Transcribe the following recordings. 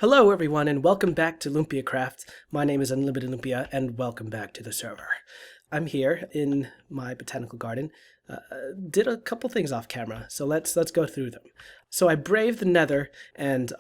Hello everyone and welcome back to LumpiaCraft. My name is UnlimitedLumpia and welcome back to the server. I'm here in my botanical garden. Did a couple things off camera, so let's go through them. So I braved the nether and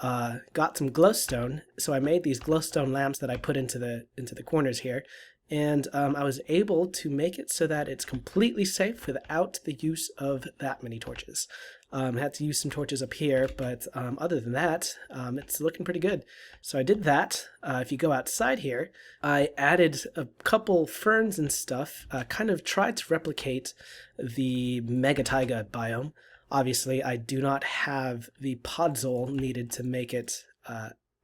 got some glowstone. So I made these glowstone lamps that I put into the corners here. And I was able to make it so that it's completely safe without the use of that many torches. I had to use some torches up here, but other than that, it's looking pretty good. So I did that. If you go outside here, I added a couple ferns and stuff, kind of tried to replicate the mega taiga biome. Obviously, I do not have the podzol needed to make it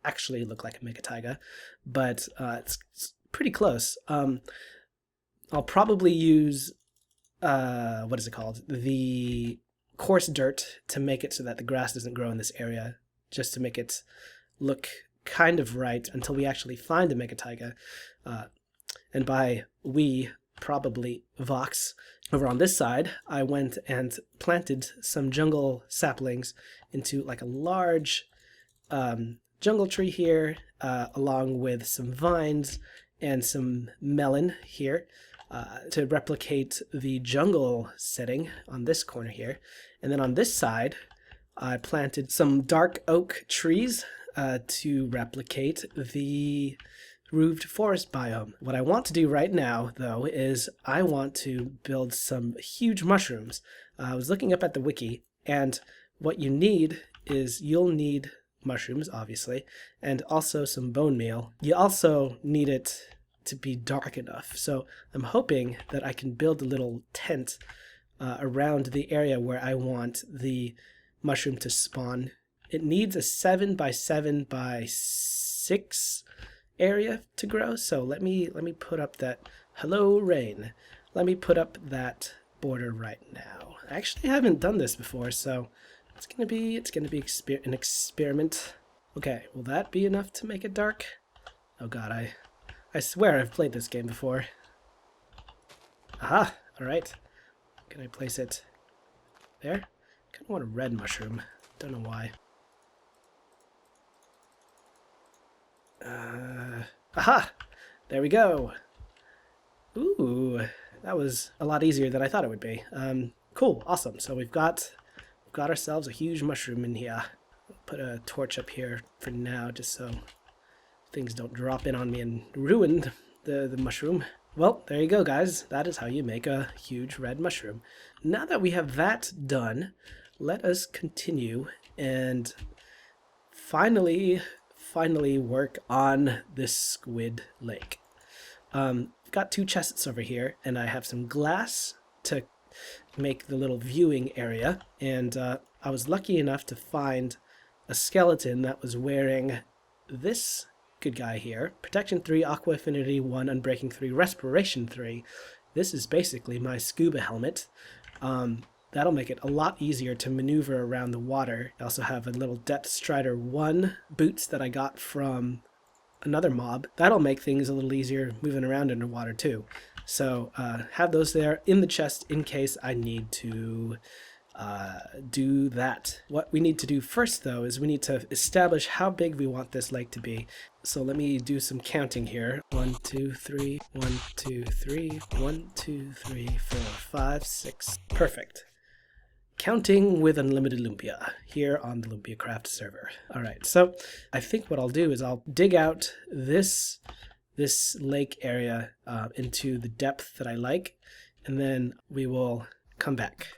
actually look like a mega taiga, but it's pretty close. I'll probably use, what is it called? The coarse dirt to make it so that the grass doesn't grow in this area, just to make it look kind of right until we actually find a mega taiga. And by we, probably Vox. Over on this side, I went and planted some jungle saplings into like a large jungle tree here, along with some vines and some melon here to replicate the jungle setting on this corner here. And then on this side, I planted some dark oak trees to replicate the roofed forest biome. What I want to do right now, though, is I want to build some huge mushrooms. I was looking up at the wiki, and what you need is you'll need mushrooms, obviously, and also some bone meal. You also need it to be dark enough. So I'm hoping that I can build a little tent around the area where I want the mushroom to spawn. It needs a 7 by 7 by 6 area to grow. So let me put up that, hello rain. Let me put up that border right now. I actually haven't done this before, so it's gonna be an experiment. Okay, will that be enough to make it dark? Oh god, I swear I've played this game before. Aha! Alright. Can I place it there? I kind of want a red mushroom. Don't know why. Aha! There we go! Ooh, that was a lot easier than I thought it would be. Cool, awesome. So we've got ourselves a huge mushroom in here. I'll put a torch up here for now, just so things don't drop in on me and ruin the mushroom. Well, there you go, guys. That is how you make a huge red mushroom. Now that we have that done, let us continue and finally work on this squid lake. I've got 2 chests over here, and I have some glass to make the little viewing area, and I was lucky enough to find a skeleton that was wearing this good guy here. Protection 3, Aqua Affinity 1, Unbreaking 3, Respiration 3. This is basically my scuba helmet. That'll make it a lot easier to maneuver around the water. I also have a little Depth Strider 1 boots that I got from another mob. That'll make things a little easier moving around underwater too. So have those there in the chest in case I need to do that. What we need to do first, though, is we need to establish how big we want this lake to be. So let me do some counting here. 1, 2, 3, 1, 2, 3, 1, 2, 3, 4, 5, 6. Perfect. Counting with UnlimitedLumpia here on the LumpiaCraft server. All right, so I think what I'll do is I'll dig out this lake area into the depth that I like, and then we will come back.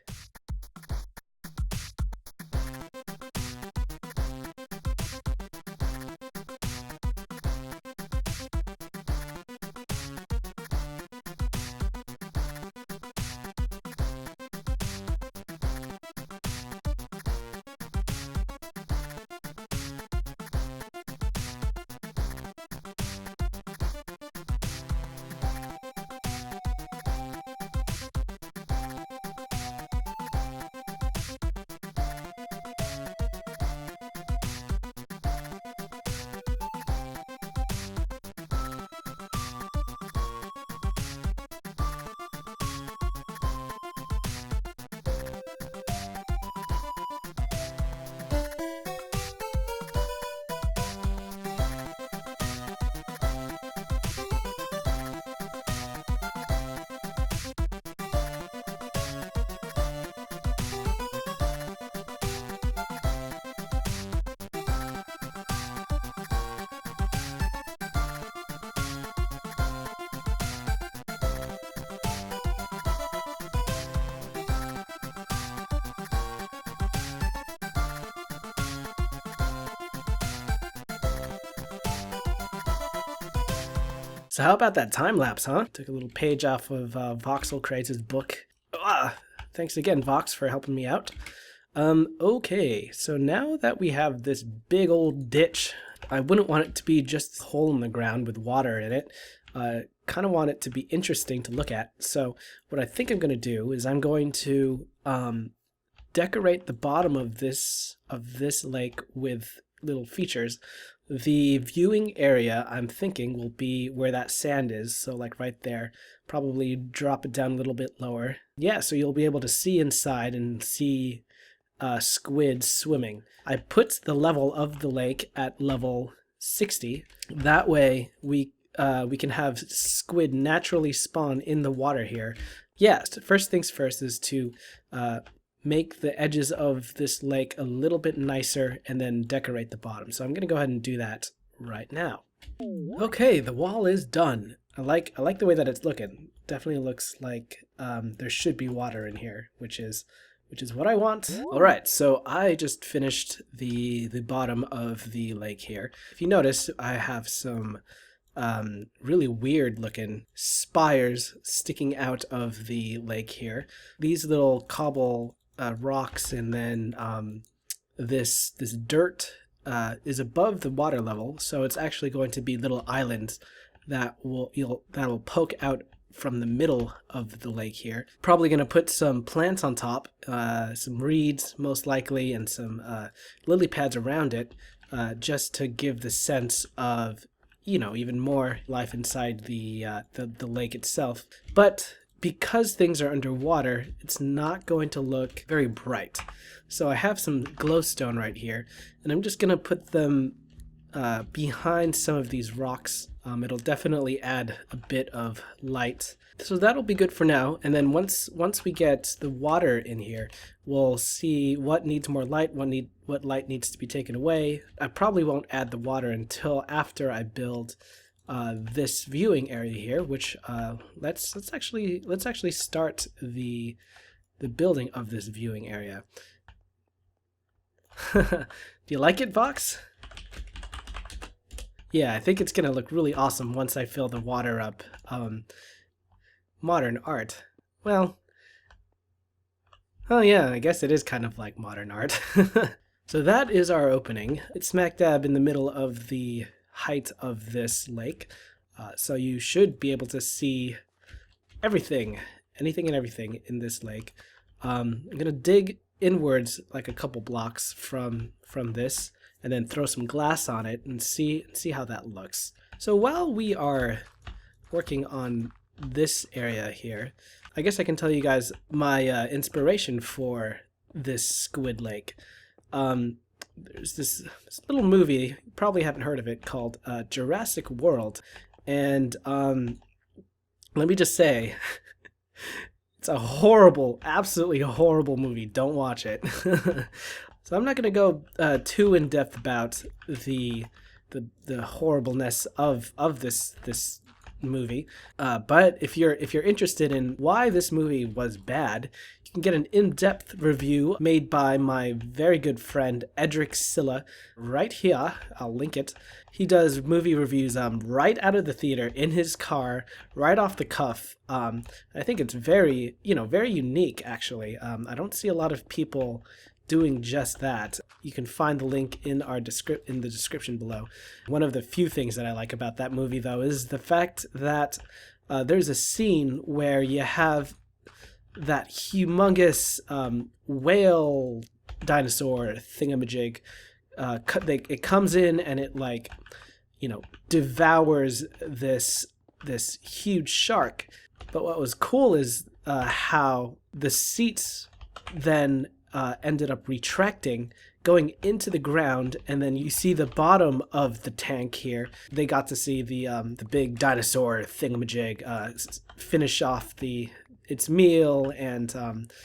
So how about that time lapse, huh? Took a little page off of Voxel Crates' book. Thanks again, Vox, for helping me out. Okay, so now that we have this big old ditch, I wouldn't want it to be just a hole in the ground with water in it. Kind of want it to be interesting to look at. So what I think I'm going to do is I'm going to decorate the bottom of this lake with little features. The viewing area, I'm thinking, will be where that sand is, so like right there. Probably drop it down a little bit lower. Yeah, so you'll be able to see inside and see squid swimming. I put the level of the lake at level 60. That way we can have squid naturally spawn in the water here. Yes, first things first is to make the edges of this lake a little bit nicer and then decorate the bottom. So I'm going to go ahead and do that right now. Okay, the wall is done. I like the way that it's looking. Definitely looks like there should be water in here, which is what I want. All right, so I just finished the bottom of the lake here. If you notice, I have some really weird looking spires sticking out of the lake here. These little cobble rocks, and then this dirt is above the water level, so it's actually going to be little islands that will poke out from the middle of the lake here. Probably going to put some plants on top, some reeds most likely, and some lily pads around it, just to give the sense of, you know, even more life inside the lake itself. But because things are underwater, it's not going to look very bright. So I have some glowstone right here, and I'm just going to put them behind some of these rocks. It'll definitely add a bit of light. So that'll be good for now, and then once we get the water in here, we'll see what needs more light, what light needs to be taken away. I probably won't add the water until after I build this viewing area here, which let's actually start the building of this viewing area. Do you like it, Vox? Yeah, I think it's gonna look really awesome once I fill the water up. Modern art. Well, oh yeah, I guess it is kind of like modern art. So that is our opening. It's smack dab in the middle of the height of this lake, so you should be able to see anything and everything in this lake. I'm gonna dig inwards like a couple blocks from this, and then throw some glass on it and see how that looks. So while we are working on this area here, I guess I can tell you guys my inspiration for this squid lake. There's this little movie, you probably haven't heard of it, called Jurassic World, and let me just say, it's a horrible, absolutely horrible movie. Don't watch it. So I'm not going to go too in depth about the horribleness of this movie, but if you're interested in why this movie was bad, you can get an in-depth review made by my very good friend Edric Silla right here. I'll link it. He does movie reviews right out of the theater in his car, right off the cuff. I think it's very unique actually. I don't see a lot of people doing just that. You can find the link in the description below. One of the few things that I like about that movie, though, is the fact that there's a scene where you have that humongous whale dinosaur thingamajig. It comes in and it devours this huge shark. But what was cool is how the seats then ended up retracting, going into the ground, and then you see the bottom of the tank here. They got to see the big dinosaur thingamajig finish off its meal, and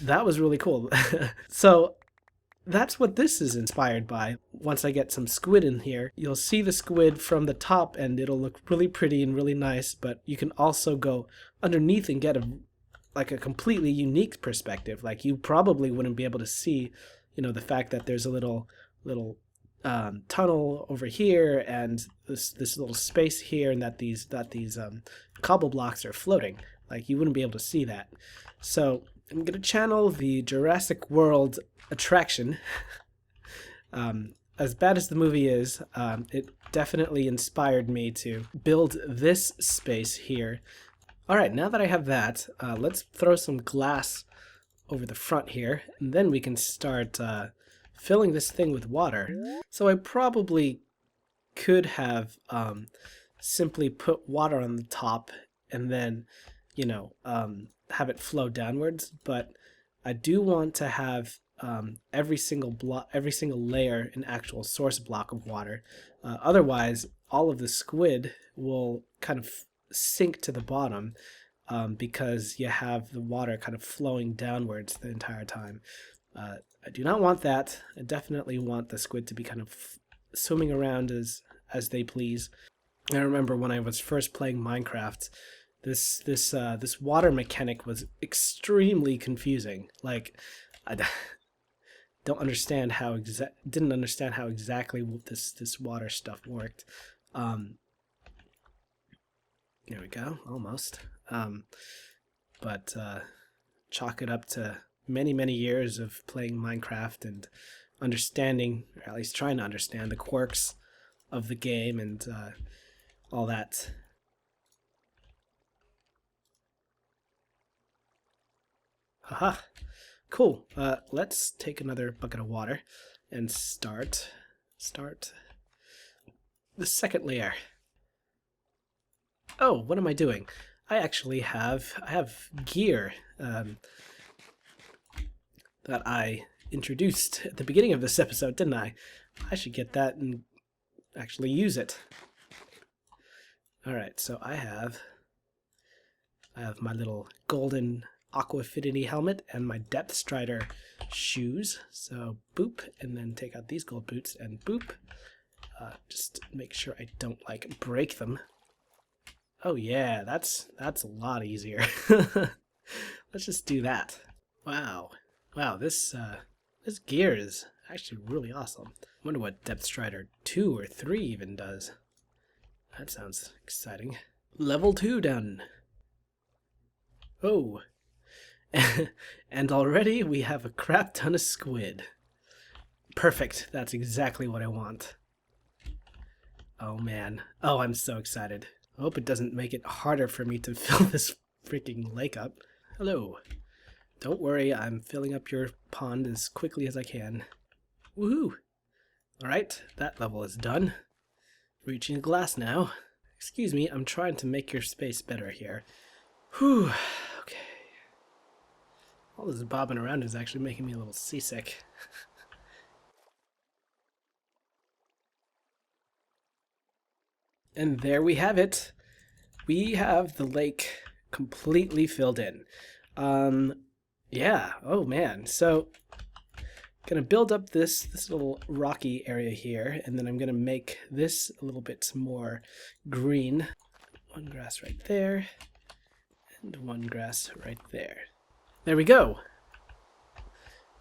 that was really cool. So that's what this is inspired by. Once I get some squid in here, you'll see the squid from the top, and it'll look really pretty and really nice, but you can also go underneath and get a completely unique perspective. Like, you probably wouldn't be able to see, the fact that there's a little tunnel over here and this little space here, and that these cobble blocks are floating. Like, you wouldn't be able to see that. So I'm gonna channel the Jurassic World attraction. As bad as the movie is, it definitely inspired me to build this space here. All right, now that I have that, let's throw some glass over the front here, and then we can start filling this thing with water. So I probably could have simply put water on the top and then, you know, have it flow downwards, but I do want to have every single layer an actual source block of water. Otherwise, all of the squid will kind of sink to the bottom because you have the water kind of flowing downwards the entire time. I do not want that. I definitely want the squid to be kind of swimming around as they please. I remember when I was first playing Minecraft, this water mechanic was extremely confusing. Like, I didn't understand how exactly this water stuff worked. There we go, almost. But chalk it up to many years of playing Minecraft and understanding, or at least trying to understand, the quirks of the game and all that. Haha, cool. Let's take another bucket of water and start the second layer. Oh, what am I doing? I actually have gear that I introduced at the beginning of this episode, didn't I? I should get that and actually use it. All right, so I have my little golden Aquafinity helmet and my Depth Strider shoes. So boop, and then take out these gold boots and boop. Just make sure I don't like break them. Oh yeah, that's a lot easier. Let's just do that. Wow, this gear is actually really awesome. I wonder what Depth Strider 2 or 3 even does. That sounds exciting. Level 2 done. Oh. And already we have a crap ton of squid. Perfect. That's exactly what I want. Oh man. Oh, I'm so excited. I hope it doesn't make it harder for me to fill this freaking lake up. Hello. Don't worry, I'm filling up your pond as quickly as I can. Woohoo! Alright, that level is done. Reaching a glass now. Excuse me, I'm trying to make your space better here. Whew, okay. All this bobbing around is actually making me a little seasick. And there we have it. We have the lake completely filled in. Yeah, oh man. So, gonna build up this little rocky area here, and then I'm gonna make this a little bit more green. One grass right there, and one grass right there. There we go.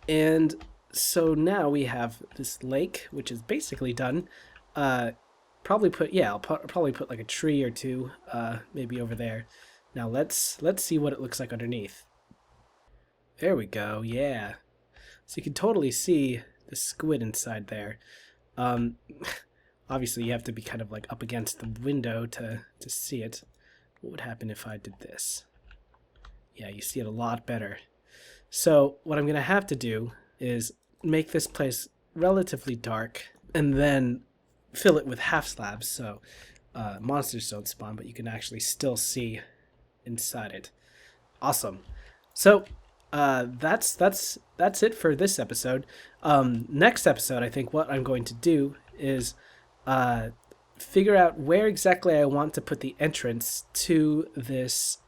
And so now we have this lake, which is basically done. I'll probably put like a tree or two, maybe over there. Now let's see what it looks like underneath. There we go, yeah. So you can totally see the squid inside there. Obviously you have to be kind of like up against the window to see it. What would happen if I did this? Yeah, you see it a lot better. So what I'm gonna have to do is make this place relatively dark and then fill it with half slabs so monsters don't spawn, but you can actually still see inside it. Awesome. So that's it for this episode. Next episode, I think what I'm going to do is figure out where exactly I want to put the entrance to this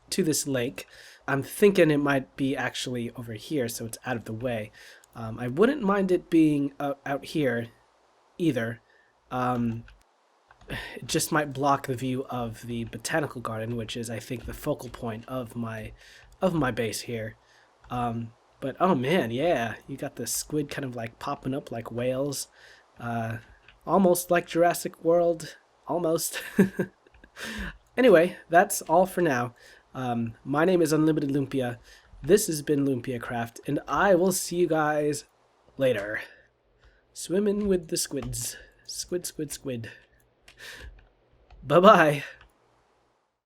lake. I'm thinking it might be actually over here, so it's out of the way. I wouldn't mind it being out here either. It just might block the view of the Botanical Garden, which is, I think, the focal point of my base here. But oh man, yeah, you got the squid kind of like popping up like whales. Almost like Jurassic World. Almost. Anyway, that's all for now. My name is Unlimited Lumpia. This has been LumpiaCraft, and I will see you guys later. Swimming with the squids. Squid, squid, squid. Bye-bye.